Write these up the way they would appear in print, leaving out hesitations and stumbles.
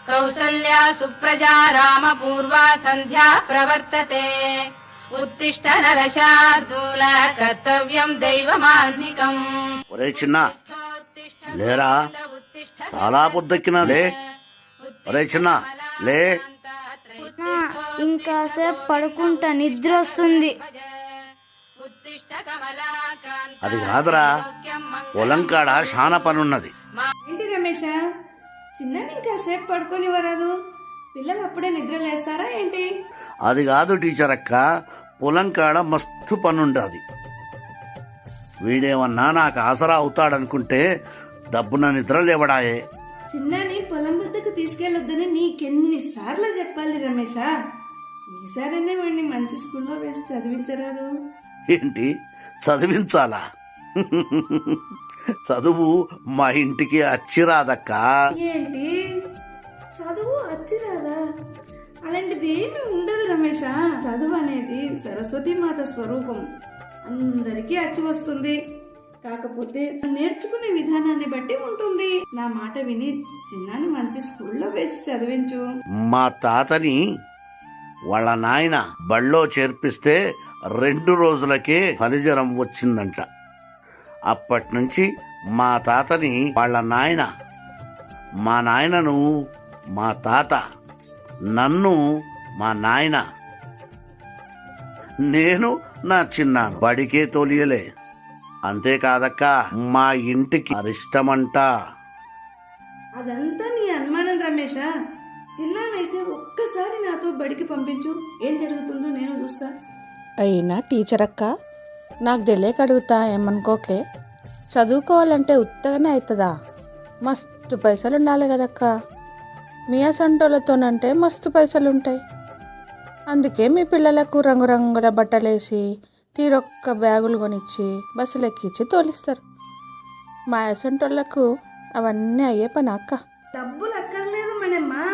కౌసల్యా సుప్రజా రామ పూర్వా సంధ్యా ప్రవర్తతే ఉత్తిష్ట నరశార్దూల కర్తవ్యం దైవమాన్నికం. ఒరే చిన్న లేరా, చాలా పొద్దెక్కినాలే. ఒరే చిన్న లే. ఇంకాసేపు పడుకుంటా, నిద్ర వస్తుంది. అది కాదురా, పొలం కాడ చాలా పనున్నది. ఏంటి రమేష, చిన్న ఇంకాసేపు పడుకొని వరాదు? పిల్లలు అప్పుడే నిద్ర లేస్తారా ఏంటి? అది కాదు టీచర్ అక్క, పొలం కాడ మస్తు పనుండది. వీడేమన్నా నాకు ఆసరా అవుతాడనుకుంటే డబ్బున నిద్ర లేవడాయే. చిన్నని పొలం వద్దకు తీసుకెళ్ళొద్దని నీకెన్నిసార్లు చెప్పాలి రమేష? ఈసారైనా వాడిని మంచి స్కూల్లో వేసి చదివించరాదు? ఏంటి చదివించాలా? చదువు మా ఇంటికి అచ్చిరాదక్కా. ఏంటి చదువు అచ్చిరాదా? అలాంటిది ఏమి ఉండదు రమేష. చదువు అనేది సరస్వతి మాత స్వరూపం, అందరికీ అచ్చి వస్తుంది. కాకపోతే నేర్చుకునే విధానాన్ని బట్టి ఉంటుంది. నా మాట విని చిన్నాన్ని మంచి స్కూల్లో వేసి చదివించు. మా తాతని వాళ్ళ నాయన బళ్ళో చేర్పిస్తే 2 రోజులకే పనిజరం వచ్చిందంట. అప్పటి నుంచి మా తాతని వాళ్ళ నాయన, మా నాయనను మా తాత, నన్ను మా నాయన, నేను నా చిన్నాను బడికే తోలియలే. అంతేకాదక్క, మా ఇంటికి అరిష్టమంట. అదంతా నీ అనుమానం రమేష. చిన్నానైతే ఒక్కసారి నాతో బడికి పంపించు, ఏం జరుగుతుందో నేను చూస్తా. అయినా టీచర్ అక్క, నాకు తెలియక అడుగుతా, ఏమనుకోకే. చదువుకోవాలంటే ఉత్తగానే అవుతుందా? మస్తు పైసలు ఉండాలి కదక్క. మీ అసంటోళ్ళతోనంటే మస్తు పైసలు ఉంటాయి. అందుకే మీ పిల్లలకు రంగురంగుల బట్టలేసి తీరొక్క బ్యాగులు కొనిచ్చి బస్సులు ఎక్కించి తోలిస్తారు. మా అసంటోళ్ళకు అవన్నీ అయ్యే పని అక్క. డబ్బులు అక్కర్లేదు మేడమ్మా,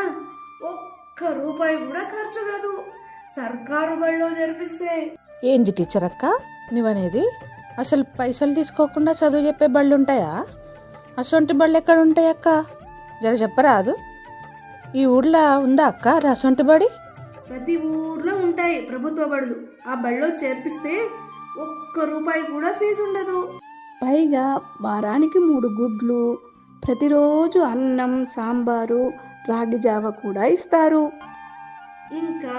ఒక్క రూపాయి కూడా ఖర్చు కాదు సర్కారు బడిలో జరిపిస్తే. ఏంది టీచర్ అక్క నువ్వనేది? అసలు పైసలు తీసుకోకుండా చదువు చెప్పే బళ్ళు ఉంటాయా? అసొంటి బళ్ళు ఎక్కడ ఉంటాయి అక్క? జర చెప్పరాదు. ఈ ఊళ్ళో ఉందా అక్క అసొంటి బడి? ప్రతి ఊర్లో ఉంటాయి ప్రభుత్వ బడులు. ఆ బడిలో చేర్పిస్తే ఒక్క రూపాయి కూడా ఫీజు ఉండదు. పైగా వారానికి 3 గుడ్లు, ప్రతిరోజు అన్నం, సాంబారు, రాగి జావ కూడా ఇస్తారు. ఇంకా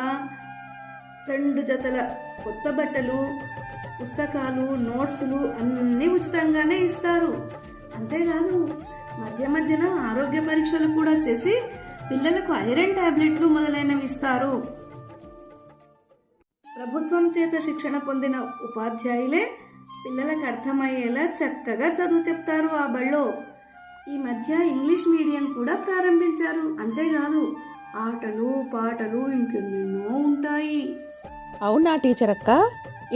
2 జతల కొత్త బట్టలు, పుస్తకాలు, నోట్సులు అన్నీ ఉచితంగానే ఇస్తారు. అంతేకాదు మధ్య మధ్యన ఆరోగ్య పరీక్షలు కూడా చేసి పిల్లలకు ఐరన్ టాబ్లెట్లు మొదలైనవి ఇస్తారు. ప్రభుత్వం చేత శిక్షణ పొందిన ఉపాధ్యాయులే పిల్లలకు అర్థమయ్యేలా చక్కగా చదువు చెప్తారు ఆ బళ్ళో. ఈ మధ్య ఇంగ్లీష్ మీడియం కూడా ప్రారంభించారు. అంతేకాదు ఆటలు, పాటలు ఇంకెన్నెన్నో ఉంటాయి. అవునా టీచర్ అక్క,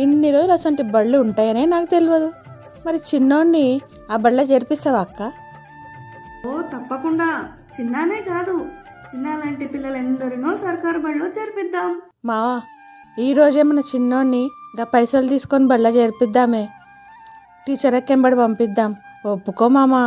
ఇన్ని రోజులు అసంటి బళ్ళు ఉంటాయనే నాకు తెలియదు. మరి చిన్నోడిని ఆ బళ్ళ చేర్పిస్తావా అక్క? ఓ తప్పకుండా. చిన్నానే కాదు, చిన్న లాంటి పిల్లలందరినో సర్కారు బడిలో చేర్పిద్దాం. మావా, ఈరోజే మన చిన్నోడిని గా పైసలు తీసుకొని బళ్ళ చేర్పిద్దామే. టీచర్ ఎక్కెంబడి పంపిద్దాం. ఒప్పుకో మామా.